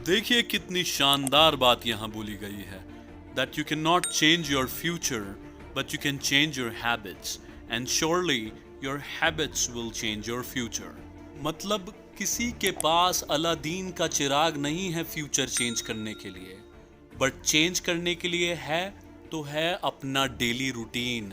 देखिए कितनी शानदार बात यहाँ बोली गई है that you cannot change your future but you can change your habits and surely your habits will change your future। मतलब किसी के पास अलादीन का चिराग नहीं है फ्यूचर चेंज करने के लिए, बट चेंज करने के लिए है तो है अपना डेली रूटीन।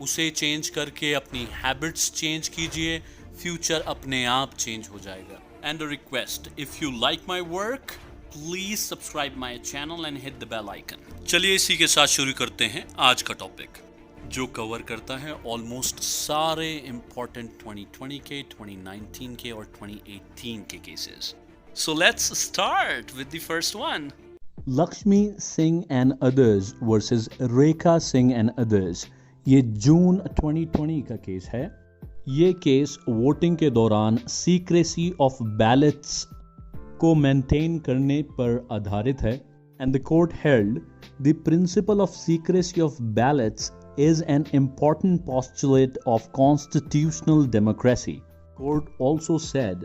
उसे चेंज करके अपनी हैबिट्स चेंज कीजिए, फ्यूचर अपने आप चेंज हो जाएगा। And a request, if you like my work please subscribe my channel and hit the bell icon. चलिए इसी के साथ शुरू करते हैं आज का टॉपिक, जो कवर करता है ऑलमोस्ट सारे इंपॉर्टेंट 2020 के, 2019 के और 2018 के cases. So let's start with the first one. Lakshmi Singh and others versus Rekha Singh and others, ये जून 2020 का केस है। ये केस वोटिंग के दौरान सीक्रेसी ऑफ बैलेट्स को मेंटेन करने पर आधारित है and the court held the principle of secrecy of ballets is an important postulate of constitutional democracy. Court also said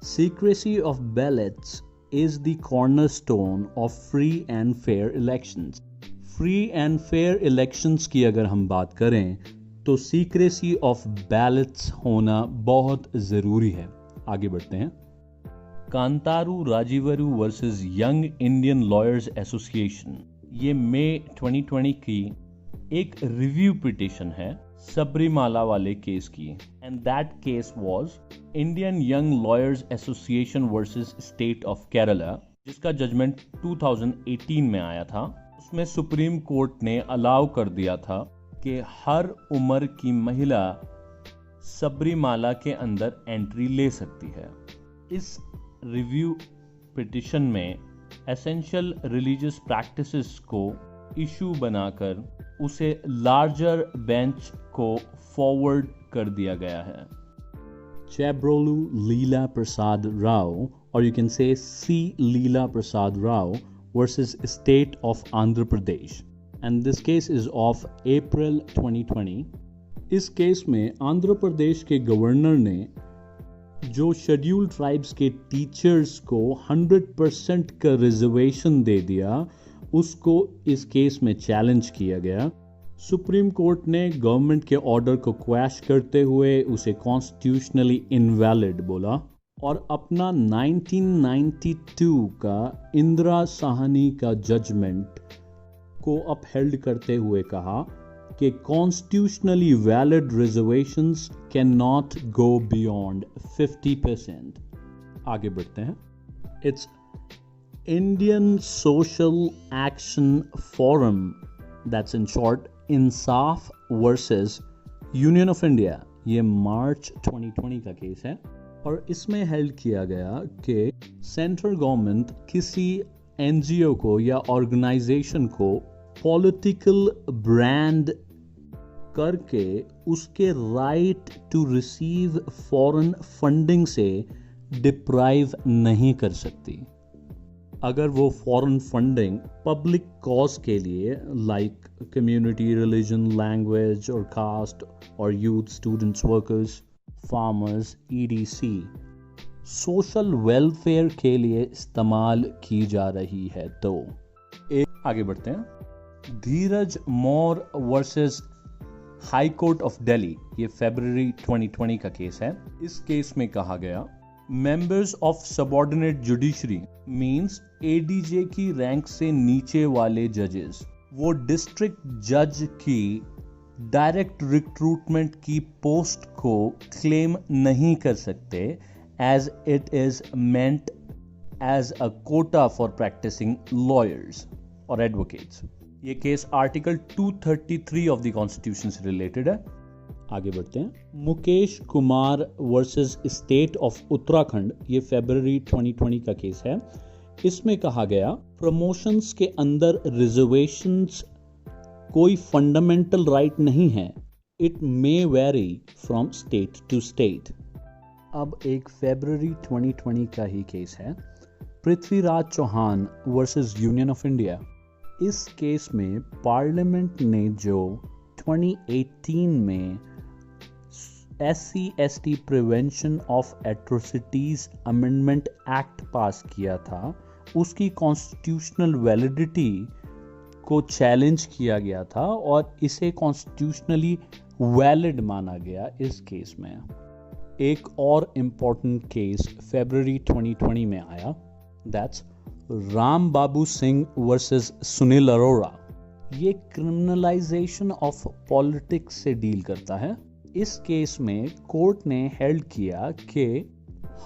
secrecy of ballots is the cornerstone of free and fair elections. Free and fair elections की अगर हम बात करें तो secrecy of ballots होना बहुत ज़रूरी है। आगे बढ़ते हैं। Kantaru Rajeevaru versus young Indian lawyers association, ये मई 2020 की एक रिव्यू पिटिशन है सबरीमाला वाले केस की, and that case was Indian young lawyers association versus state of Kerala, जिसका जजमेंट 2018 में आया था। उसमें सुप्रीम कोर्ट ने अलाउ कर दिया था कि हर उम्र की महिला सबरीमाला के अंदर एंट्री ले सकती है। इस रिव्यू पिटिशन में एसेंशियल रिलीजियस प्रैक्टिसेस को इशू बनाकर उसे लार्जर बेंच को फॉरवर्ड कर दिया गया है। चैब्रोलू लीला प्रसाद राव, और you can say see Leela Prasad Rao versus state of Andhra Pradesh, and this case is of April 2020। इस केस में आंध्र प्रदेश के गवर्नर ने जो शेड्यूल्ड ट्राइब्स के टीचर्स को 100% का रिजर्वेशन दे दिया, उसको इस केस में चैलेंज किया गया। सुप्रीम कोर्ट ने गवर्नमेंट के ऑर्डर को क्वैश करते हुए उसे कॉन्स्टिट्यूशनली इनवैलिड बोला और अपना 1992 का इंदिरा साहनी का जजमेंट को अपहेल्ड करते हुए कहा कि constitutionally valid reservations can not go beyond 50%। आगे बढ़ते हैं। It's Indian Social Action Forum, that's in short Insaf versus union of India, ये मार्च 2020 का केस है और इसमें हेल्ड किया गया कि सेंट्रल गवर्नमेंट किसी एनजीओ को या ऑर्गेनाइजेशन को पॉलिटिकल ब्रांड करके उसके right to receive foreign funding से डिप्राइव नहीं कर सकती अगर वो फॉरेन फंडिंग पब्लिक कॉज के लिए लाइक कम्युनिटी, रिलीजन, लैंग्वेज और कास्ट और youth, students, workers, farmers, EDC, social welfare के लिए इस्तेमाल की जा रही है। तो आगे बढ़ते हैं। Dheeraj Mor versus High Court of Delhi, ये फरवरी 2020 का केस है। इस केस में कहा गया members of subordinate judiciary means ADJ की रैंक से नीचे वाले जजेस, वो डिस्ट्रिक्ट जज की डायरेक्ट रिक्रूटमेंट की पोस्ट को क्लेम नहीं कर सकते as it is meant as a quota for practising lawyers और एडवोकेट्स। ये case article 233 of the constitution से रिलेटेड है। आगे बढ़ते हैं। Mukesh Kumar versus state of Uttarakhand, ये फरवरी 2020 का केस है। इसमें कहा गया प्रमोशंस के अंदर रिजर्वेशंस कोई फंडामेंटल राइट नहीं है, it may vary from state to state. अब एक फरवरी 2020 का ही केस है, Prithviraj Chauhan versus union of India. इस केस में पार्लियामेंट ने जो 2018 में SC/ST prevention of atrocities amendment act pass किया था उसकी कॉन्स्टिट्यूशनल वैलिडिटी को चैलेंज किया गया था और इसे कॉन्स्टिट्यूशनली वैलिड माना गया इस केस में। एक और इम्पॉर्टेंट केस फरवरी 2020 में आया, दैट्स राम बाबू सिंह वर्सेस सुनील अरोड़ा। ये क्रिमिनलाइजेशन ऑफ पॉलिटिक्स से डील करता है। इस केस में कोर्ट ने हेल्ड किया कि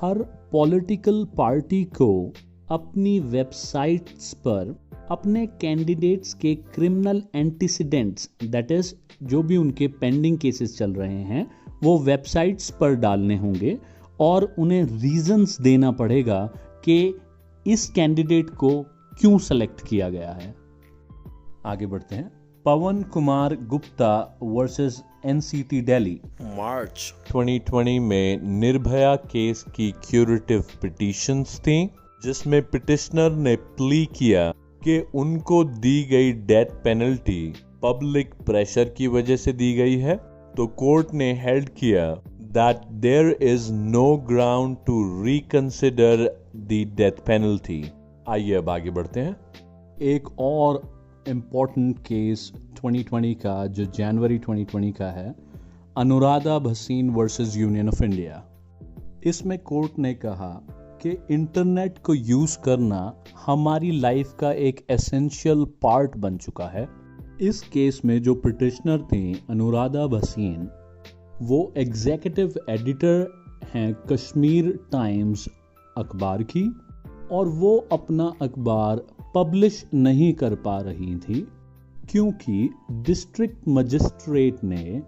हर पॉलिटिकल पार्टी को अपनी वेबसाइट्स पर अपने कैंडिडेट्स के क्रिमिनल एंटीसीडेंट्स, दैट इज जो भी उनके पेंडिंग केसेस चल रहे हैं, वो वेबसाइट्स पर डालने होंगे और उन्हें रीजंस देना पड़ेगा कि इस कैंडिडेट को क्यों सेलेक्ट किया गया है। आगे बढ़ते हैं। पवन कुमार गुप्ता वर्सेस एनसीटी दिल्ली। मार्च 2020 में निर्भया केस की क्यूरेटिव पिटीशंस थी, जिसमें पिटिशनर ने प्ली किया कि उनको दी गई डेथ पेनल्टी पब्लिक प्रेशर की वजह से दी गई है। तो कोर्ट ने हेल्ड किया that there is no ground to reconsider the death penalty. आइए अब आगे बढ़ते हैं। एक और इम्पॉर्टेंट केस 2020 का जो जनवरी 2020 का है, Anuradha Bhasin versus union of India. इसमें कोर्ट ने कहा कि इंटरनेट को यूज करना हमारी लाइफ का एक एसेंशियल पार्ट बन चुका है। इस केस में जो पिटिशनर थी अनुराधा भसीन, वो एग्जीक्यूटिव एडिटर हैं कश्मीर टाइम्स अखबार की, और वो अपना अखबार पब्लिश नहीं कर पा रही थी क्योंकि डिस्ट्रिक्ट मजिस्ट्रेट ने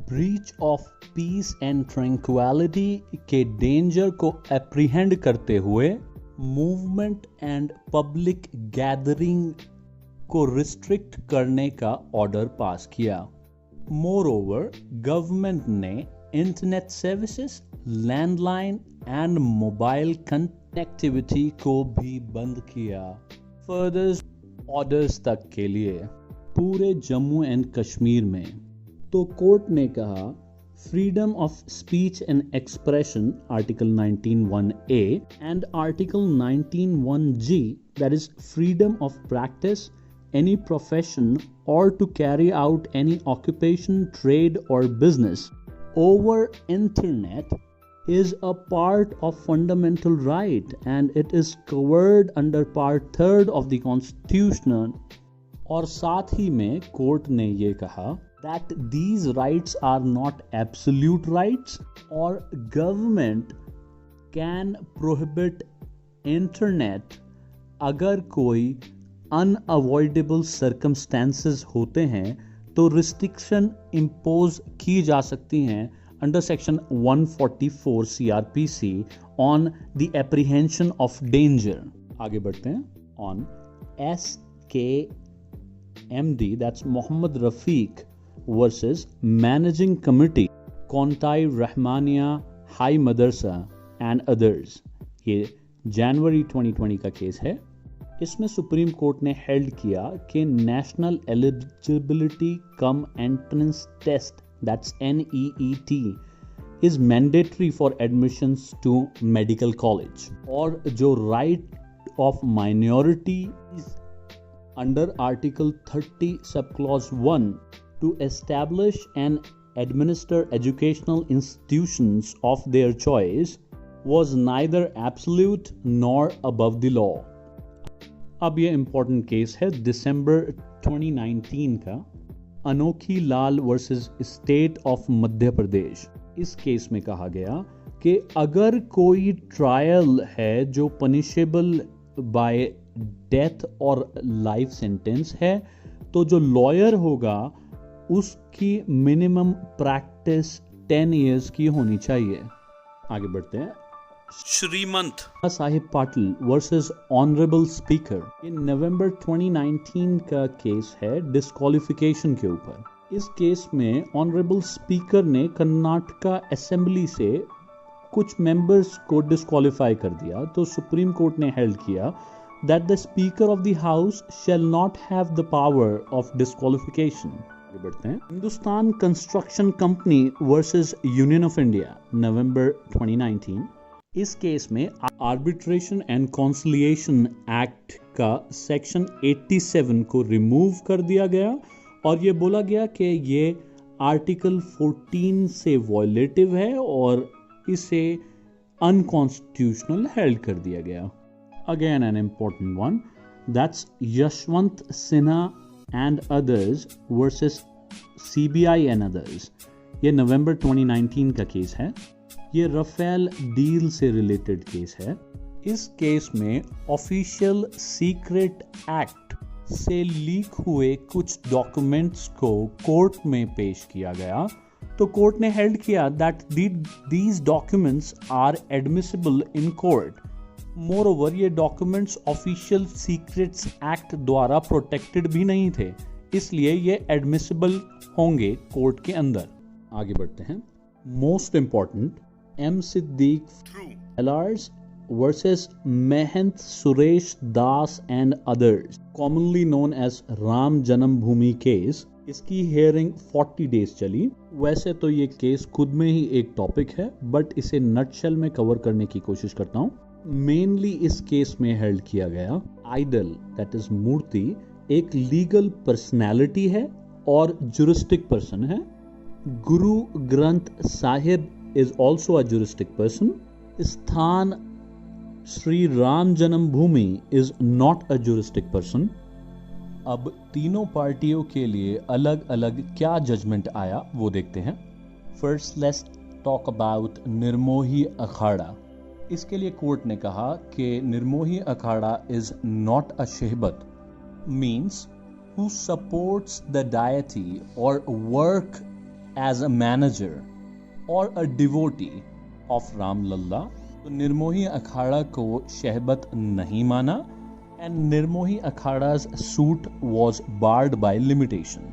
breach of peace and tranquillity के डेंजर को एप्रीहेंड करते हुए मूवमेंट एंड पब्लिक गैदरिंग को रिस्ट्रिक्ट करने का ऑर्डर पास किया। मोरओवर, गवर्नमेंट ने internet services, landline and mobile connectivity को भी बंद किया फर्दर ऑर्डर्स तक के लिए पूरे जम्मू एंड कश्मीर में। तो कोर्ट ने कहा freedom of speech and expression article 19(1)A and article 19(1)G, that is freedom of practice any profession or to carry out any occupation, trade or business over internet is a part of fundamental right and it is covered under part 3rd of the constitution। और साथ ही में court ने ये कहा that these rights are not absolute rights or government can prohibit internet अगर कोई unavoidable circumstances होते हैं तो रिस्ट्रिक्शन इम्पोज की जा सकती हैं under section 144 CRPC on the apprehension of danger. आगे बढ़ते हैं। On SKMD, that's Mohammad Rafiq versus managing committee Kontai Rahmania high Madrasa and others. ये जनवरी 2020 का केस है। इसमें सुप्रीम कोर्ट ने हेल्ड किया कि national eligibility cum entrance test, that's NEET, is mandatory for admissions to medical college, और जो right of minority under article 30 sub clause 1 to establish and administer educational institutions of their choice was neither absolute nor above the law। अब ये important case है दिसंबर 2019 का, अनोखी लाल versus state of Madhya Pradesh. इस case में कहा गया कि अगर कोई ट्रायल है जो पनिशेबल बाय डेथ और लाइफ सेंटेंस है, तो जो लॉयर होगा उसकी मिनिमम प्रैक्टिस 10 इयर्स की होनी चाहिए। आगे बढ़ते हैं। Shrimant Sahib Patil versus honourable speaker. ये नवंबर 2019 का केस है डिस्क्वालिफिकेशन के ऊपर। इस केस में ऑनरेबल स्पीकर ने कर्नाटका असेंबली से कुछ मेंबर्स को डिस्क्वालीफाई कर दिया। तो सुप्रीम कोर्ट ने हेल्ड किया that the speaker of the house shall not have the power of disqualification. आगे बढ़ते हैं। Hindustan construction company versus union of India, नवंबर 2019। इस केस में आर्बिट्रेशन एंड कॉन्सिलिएशन एक्ट का सेक्शन 87 को रिमूव कर दिया गया और ये बोला गया कि ये आर्टिकल 14 से वॉयलेटिव है और इसे अनकॉन्स्टिट्यूशनल हेल्ड कर दिया गया। Again an important one, that's Yashwant Sinha and others versus CBI and others. ये नवंबर 2019 का केस है। ये राफेल डील से रिलेटेड केस है। इस केस में ऑफिशियल सीक्रेट एक्ट से लीक हुए कुछ डॉक्यूमेंट्स को कोर्ट में पेश किया गया, तो कोर्ट ने हेल्ड किया that these documents are admissible in court. Moreover ये डॉक्यूमेंट्स ऑफिशियल सीक्रेट्स एक्ट द्वारा प्रोटेक्टेड भी नहीं थे, इसलिए ये एडमिसिबल होंगे कोर्ट के अंदर। आगे बढ़ते हैं। Most important, M Siddiq LRs versus Mahant Suresh Das and others, commonly known as Ram Janmabhoomi case. इसकी हियरिंग 40 डेज चली। वैसे तो ये केस खुद में ही एक टॉपिक है, बट इसे नटशेल में कवर करने की कोशिश करता हूँ। मेनली इस केस में हेल्ड किया गया आइडल, दैट इज मूर्ति, एक लीगल पर्सनैलिटी है और जुरिस्टिक पर्सन है। Guru Granth Sahib is also a juristic person. स्थान श्री राम जन्मभूमि is not a juristic person. अब तीनों पार्टियों के लिए अलग अलग क्या जजमेंट आया वो देखते हैं। First let's talk about Nirmohi Akhara. इसके लिए कोर्ट ने कहा कि Nirmohi Akhara is not a shebait, means who supports the deity और वर्क एज अ मैनेजर और a devotee of Ram Lalla. तो निर्मोही अखाड़ा को शहबत नहीं माना एंड निर्मोही अखाड़ा's suit was barred by limitation।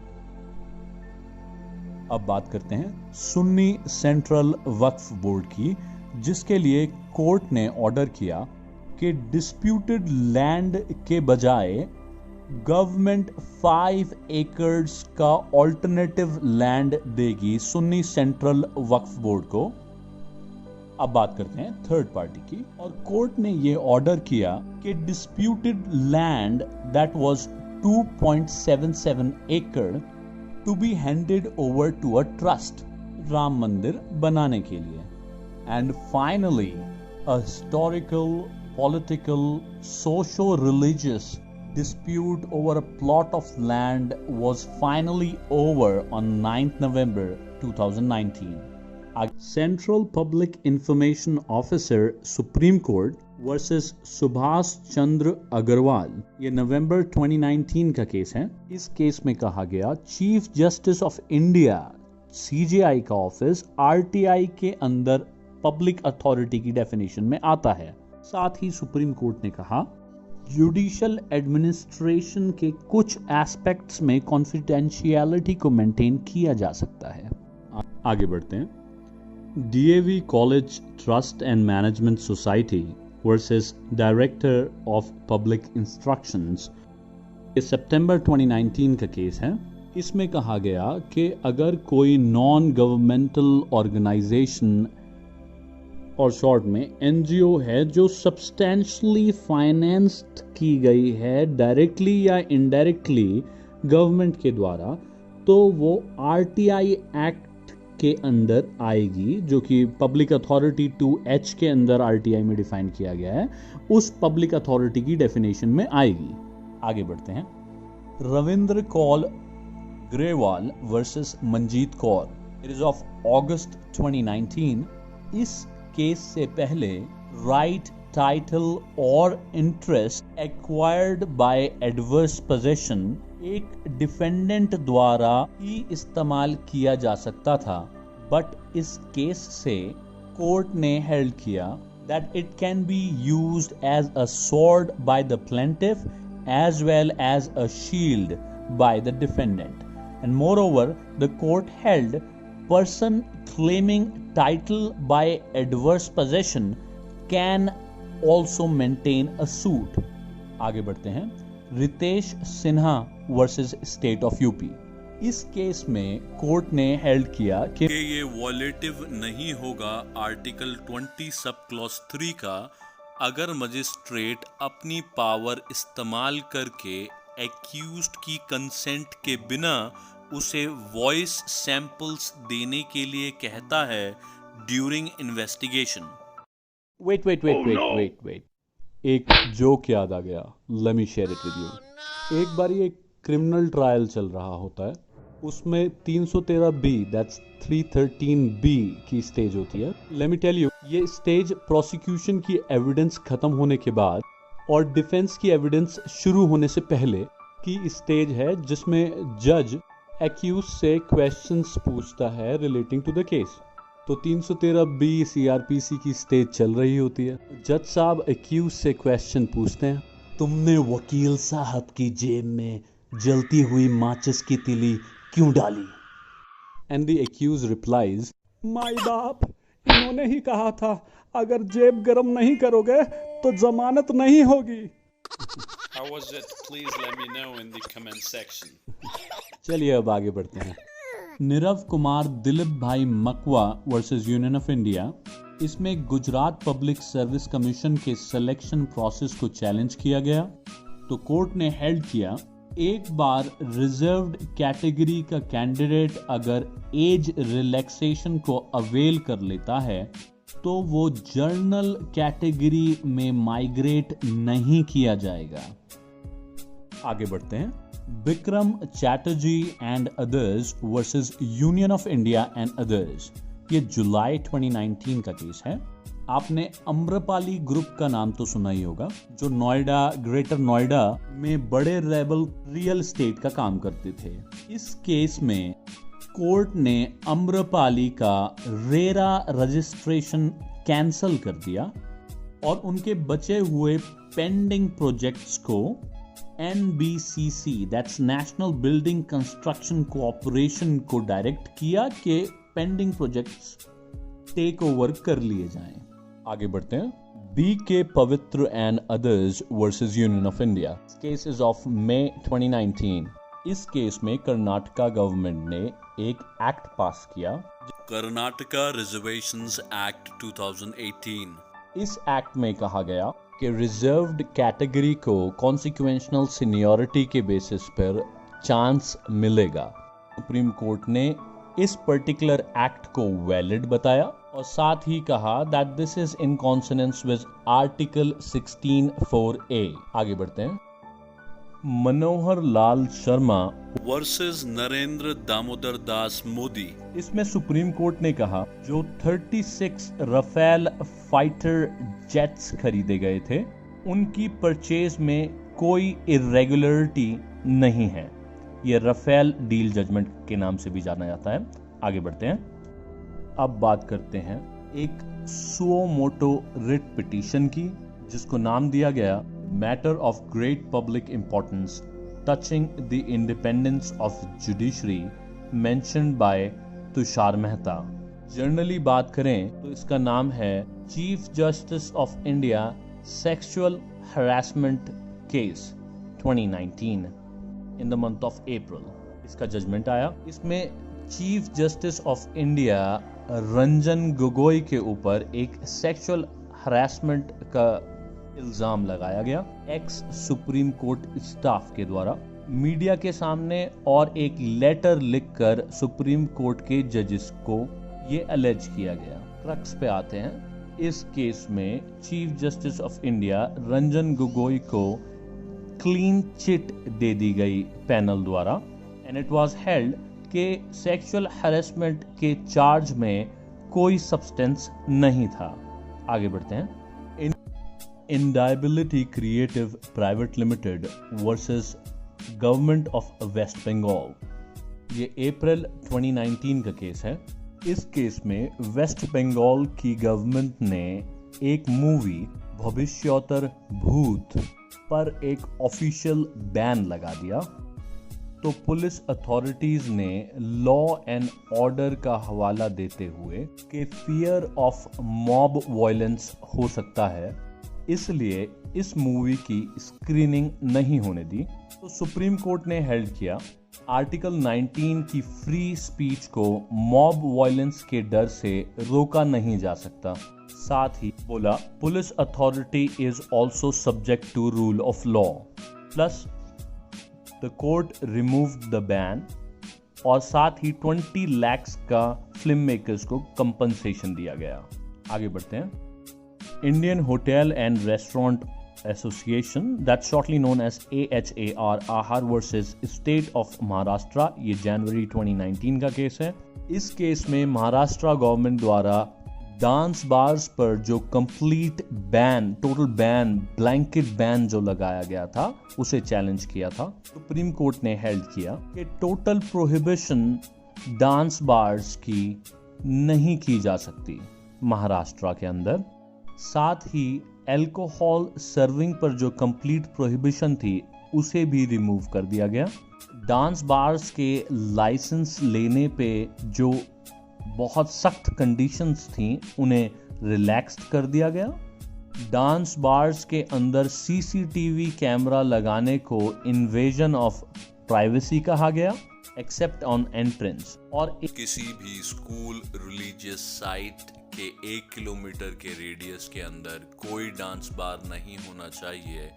अब बात करते हैं सुन्नी सेंट्रल वक्फ बोर्ड की, जिसके लिए कोर्ट ने ऑर्डर किया कि डिस्प्यूटेड लैंड के बजाय गवर्नमेंट 5 एकर्स का ऑल्टरनेटिव लैंड देगी सुन्नी सेंट्रल वक्फ बोर्ड को। अब बात करते हैं थर्ड पार्टी की, और कोर्ट ने यह ऑर्डर किया कि डिस्प्यूटेड लैंड दैट वाज 2.77 एकड़ to be handed over to a trust Ram Mandir बनाने के लिए। And finally a historical, political, socio-religious dispute over a plot of land was finally over on 9th November 2019. A Central Public Information Officer Supreme Court versus Subhash Chandra Agarwal, ये नवंबर 2019 का case है। इस case में कहा गया chief justice of India CJI का office RTI के अंदर पब्लिक अथॉरिटी की डेफिनेशन में आता है। साथ ही सुप्रीम कोर्ट ने कहा जुडिशियल एडमिनिस्ट्रेशन के कुछ एस्पेक्ट्स में कॉन्फिडेंशियलिटी को मेंटेन किया जा सकता है। आगे बढ़ते हैं। DAV college trust and management society versus director of public instructions, ये सितंबर 2019 का केस है। इसमें कहा गया कि अगर कोई नॉन गवर्नमेंटल ऑर्गेनाइजेशन और शॉर्ट में NGO है जो सब्सटेंशियली फाइनेंस्ड की गई है डायरेक्टली या इनडायरेक्टली गवर्नमेंट के द्वारा, तो वो RTI एक्ट के अंदर आएगी, जो कि पब्लिक अथॉरिटी 2H के अंदर RTI में डिफाइन किया गया है, उस पब्लिक अथॉरिटी की डेफिनेशन में आएगी। आगे बढ़ते हैं। Ravindra Kaul Grewal versus Manjeet Kaur, it is of August 2019। इस केस से पहले राइट टाइटल और interest acquired by adverse possession एक डिफेंडेंट द्वारा ही इस्तेमाल किया जा सकता था, बट इस केस से कोर्ट ने हेल्ड किया that it can be used as a sword by the plaintiff as well as a shield by the defendant. And moreover, the court held person claiming title by adverse possession can also maintain a suit. आगे बढ़ते हैं। Ritesh Sinha versus state of UP, इस case में court ने held किया कि ये वॉलेटिव नहीं होगा आर्टिकल 20 सब क्लॉज 3 का अगर मजिस्ट्रेट अपनी पावर इस्तेमाल करके एक्यूज्ड की कंसेंट के बिना उसे वॉइस सैंपल्स देने के लिए कहता है ड्यूरिंग इन्वेस्टिगेशन। वेट एक जोक याद आ गया, let me share it with you. एक बार एक क्रिमिनल ट्रायल चल रहा होता है, उसमें 313 बी दैट्स 313 बी की स्टेज होती है। लेट मी टेल यू, ये स्टेज प्रोसिक्यूशन की एविडेंस खत्म होने के बाद और डिफेंस की एविडेंस शुरू होने से पहले की स्टेज है, जिसमें जज एक्यूज से क्वेश्चंस पूछता है रिलेटिंग टू द केस। तो 313 बी सीआरपीसी की स्टेज चल रही होती है। जज साहब एक्यूज से क्वेश्चन पूछते हैं, तुमने वकील साहब की जेब में जलती हुई माचिस की तीली क्यों डाली? And the accused replies, my बाप, इन्होंने ही कहा था अगर जेब गरम नहीं करोगे तो जमानत नहीं होगी। How was it? Please let me know in the comment section. चलिए अब आगे बढ़ते हैं। नीरव कुमार दिलीप भाई Makwa versus union of India, इसमें गुजरात पब्लिक सर्विस कमीशन के सिलेक्शन प्रोसेस को चैलेंज किया गया। तो कोर्ट ने हेल्ड किया, एक बार रिजर्व्ड कैटेगरी का कैंडिडेट अगर एज रिलैक्सेशन को अवेल कर लेता है तो वो जर्नल कैटेगरी में माइग्रेट नहीं किया जाएगा। आगे बढ़ते हैं। Vikram Chatterjee and others versus union of India and others, ये जुलाई 2019 का केस है। आपने अम्रपाली ग्रुप का नाम तो सुना ही होगा, जो नोएडा, ग्रेटर नोएडा में बड़े रेबल रियल एस्टेट का काम करते थे। इस केस में कोर्ट ने अम्रपाली का रेरा रजिस्ट्रेशन कैंसल कर दिया और उनके बचे हुए पेंडिंग प्रोजेक्ट्स को NBCC that's national building construction cooperation को डायरेक्ट किया कि पेंडिंग प्रोजेक्ट्स टेक ओवर कर लिए जाएं। आगे बढ़ते हैं। BK Pavitra and others versus union of India, case is of May 2019। इस केस में कर्नाटका गवर्नमेंट ने एक एक्ट पास किया, कर्नाटका रिजर्वेशंस एक्ट 2018। इस एक्ट में कहा गया कि रिजर्व्ड कैटेगरी को कॉन्सिक्वेंशनल सीनियरिटी के बेसिस पर चांस मिलेगा। सुप्रीम कोर्ट ने इस पर्टिकुलर एक्ट को वैलिड बताया और साथ ही कहा that this is in consonance with article 16(4)(a। आगे बढ़ते हैं। मनोहर लाल शर्मा वर्सेस नरेंद्र दामोदर दास मोदी, इसमें सुप्रीम कोर्ट ने कहा जो 36 रफेल फाइटर जेट्स खरीदे गए थे उनकी परचेज में कोई इरेगुलरिटी नहीं है। ये रफेल डील जजमेंट के नाम से भी जाना जाता है। आगे बढ़ते हैं। अब बात करते हैं एक सुओ मोटो रिट पिटीशन की, जिसको नाम दिया गया matter of great public importance touching the independence of judiciary mentioned by Tushar Mehta. Generally बात करें तो इसका नाम है chief justice of India sexual harassment case 2019 in the month of April. इसका जजमेंट आया। इसमें chief justice of India Ranjan Gogoi के ऊपर एक सेक्सुअल हरासमेंट का इल्जाम लगाया गया एक्स सुप्रीम कोर्ट स्टाफ के द्वारा मीडिया के सामने और एक लेटर लिखकर सुप्रीम कोर्ट के जजेस को ये अलेज किया गया। क्रक्स पे आते हैं। इस केस में Chief justice of India Ranjan Gogoi को क्लीन चिट दे दी गई पैनल द्वारा एंड इट वाज हेल्ड कि सेक्सुअल हैरेसमेंट के चार्ज में कोई सब्सटेंस नहीं था। आगे बढ़ते हैं। Indibility creative private limited versus government of West Bengal, ये अप्रैल 2019 का केस है। इस केस में वेस्ट बंगाल की गवर्नमेंट ने एक मूवी भविष्योत्तर भूत पर एक ऑफिशियल बैन लगा दिया। तो पुलिस अथॉरिटीज ने लॉ एंड ऑर्डर का हवाला देते हुए कि फियर ऑफ मॉब वायलेंस हो सकता है, इसलिए इस मूवी की स्क्रीनिंग नहीं होने दी। तो सुप्रीम कोर्ट ने हेल्ड किया आर्टिकल 19 की फ्री स्पीच को मॉब वायलेंस के डर से रोका नहीं जा सकता। साथ ही बोला police authority is also subject to rule of law. Plus the court removed the ban और साथ ही 20 लाख का फिल्म मेकर्स को कंपनसेशन दिया गया। आगे बढ़ते हैं। Indian hotel and restaurant association that shortly known as AHAR Aahar versus state of Maharashtra, ये जनवरी 2019 का केस है। इस केस में महाराष्ट्र गवर्नमेंट द्वारा डांस बार्स पर जो complete ban, total ban, blanket ban जो लगाया गया था उसे चैलेंज किया था। सुप्रीम कोर्ट ने हेल्ड किया कि टोटल प्रोहिबिशन डांस बार्स की नहीं की जा सकती महाराष्ट्र के अंदर। साथ ही अल्कोहल सर्विंग पर जो कंप्लीट प्रोहिबिशन थी उसे भी रिमूव कर दिया गया। डांस बार्स के लाइसेंस लेने पे जो बहुत सख्त कंडीशंस थी उन्हें रिलैक्स्ड कर दिया गया। डांस बार्स के अंदर CCTV कैमरा लगाने को इन्वेजन ऑफ प्राइवेसी कहा गया, एक्सेप्ट ऑन एंट्रेंस। और किसी भी स्कूल, रिलीजियस साइट के 1 किलोमीटर के रेडियस के अंदर कोई डांस बार नहीं होना चाहिए,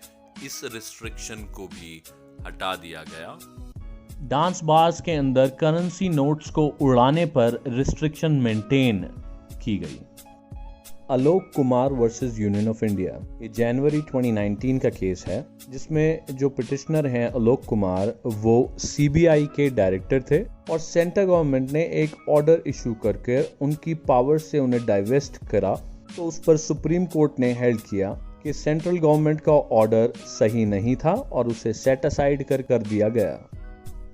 इस रिस्ट्रिक्शन को भी हटा दिया गया। डांस बार्स के अंदर करेंसी नोट्स को उड़ाने पर रिस्ट्रिक्शन मेंटेन की गई। Alok Kumar versus union of India, ये जनवरी 2019 का केस है, जिसमें जो पिटिशनर हैं आलोक कुमार वो CBI के डायरेक्टर थे और सेंट्रल गवर्नमेंट ने एक ऑर्डर इशू करके उनकी पावर से उन्हें डाइवेस्ट करा। तो उस पर सुप्रीम कोर्ट ने हेल्ड किया कि सेंट्रल गवर्नमेंट का ऑर्डर सही नहीं था और उसे सेट असाइड कर दिया गया।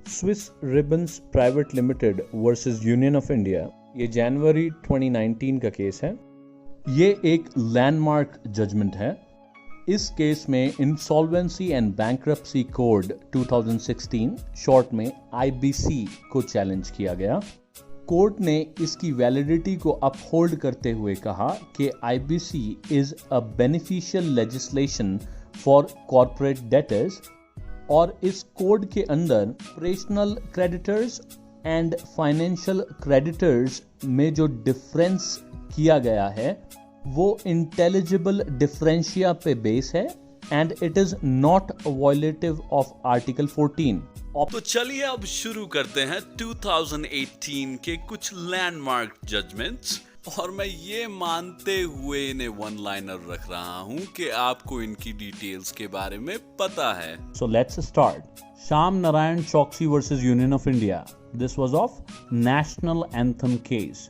Swiss ribbons private limited versus union of India, ये जनवरी 2019 का केस है। ये एक लैंडमार्क जजमेंट है। इस केस में insolvency and bankruptcy code 2016 short में IBC को चैलेंज किया गया। कोर्ट ने इसकी वैलिडिटी को अपहोल्ड करते हुए कहा कि IBC is a beneficial legislation for corporate debtors और इस कोड के अंदर operational creditors and financial creditors में जो डिफरेंस किया गया है वो इंटेलिजिबल डिफरेंशिया पे बेस है and it is not violative of article 14। तो चलिए अब शुरू करते हैं 2018 के कुछ लैंडमार्क जजमेंट्स, और मैं ये मानते हुए इन्हें वन लाइनर रख रहा हूं कि आपको इनकी डिटेल्स के बारे में पता है। So let's start. Shyam Narayan Chouksey versus union of India, this was of national anthem case.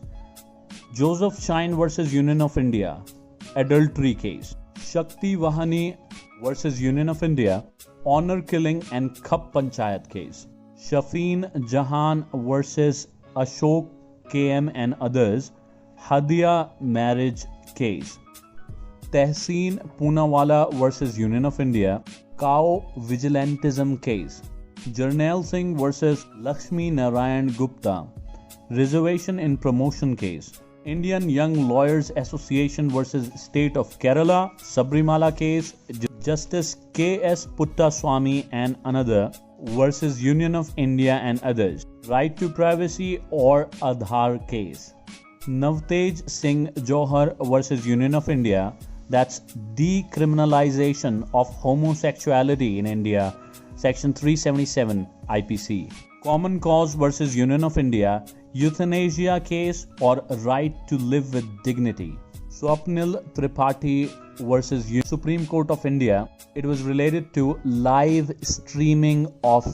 Joseph Shine versus union of India, adultery case. Shakti Vahini versus union of India, honour killing and khap panchayat case. Shafin Jahan versus Ashok KM and others, Hadiya marriage case. Tehseen Poonawalla versus union of India, cow vigilantism case. Jarnail Singh versus Lakshmi Narayan Gupta, reservation in promotion case. Indian young lawyers association versus state of Kerala, Sabarimala case. Justice KS Puttaswamy and another versus Union of India and others, right to privacy or Aadhaar case. Navtej Singh Johar versus Union of India, that's decriminalization of homosexuality in India, section 377 IPC. Common Cause versus Union of India, euthanasia case or right to live with dignity. Swapnil Tripathi versus Supreme Court of India, it was related to live streaming of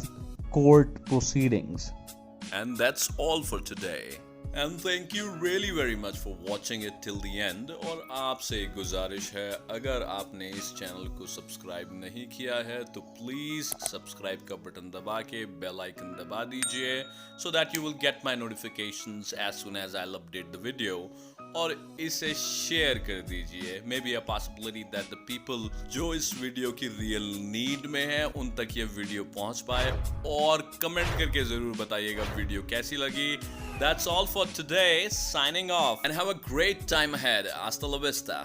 court proceedings. And that's all for today. And thank you really very much for watching it till the end. और आपसे एक गुजारिश है, अगर आपने इस channel को subscribe नहीं किया है तो प्लीज सब्सक्राइब का बटन दबा के बेल आइकन दबा दीजिए, so that you will get my notifications as soon as I'll update the video. और इसे शेयर कर दीजिए, may be a possibility that the people जो इस वीडियो की रियल नीड में है उन तक ये वीडियो पहुंच पाए। और कमेंट करके जरूर बताइएगा वीडियो कैसी लगी। That's all for today. Signing off and have a great time ahead. Hasta la vista.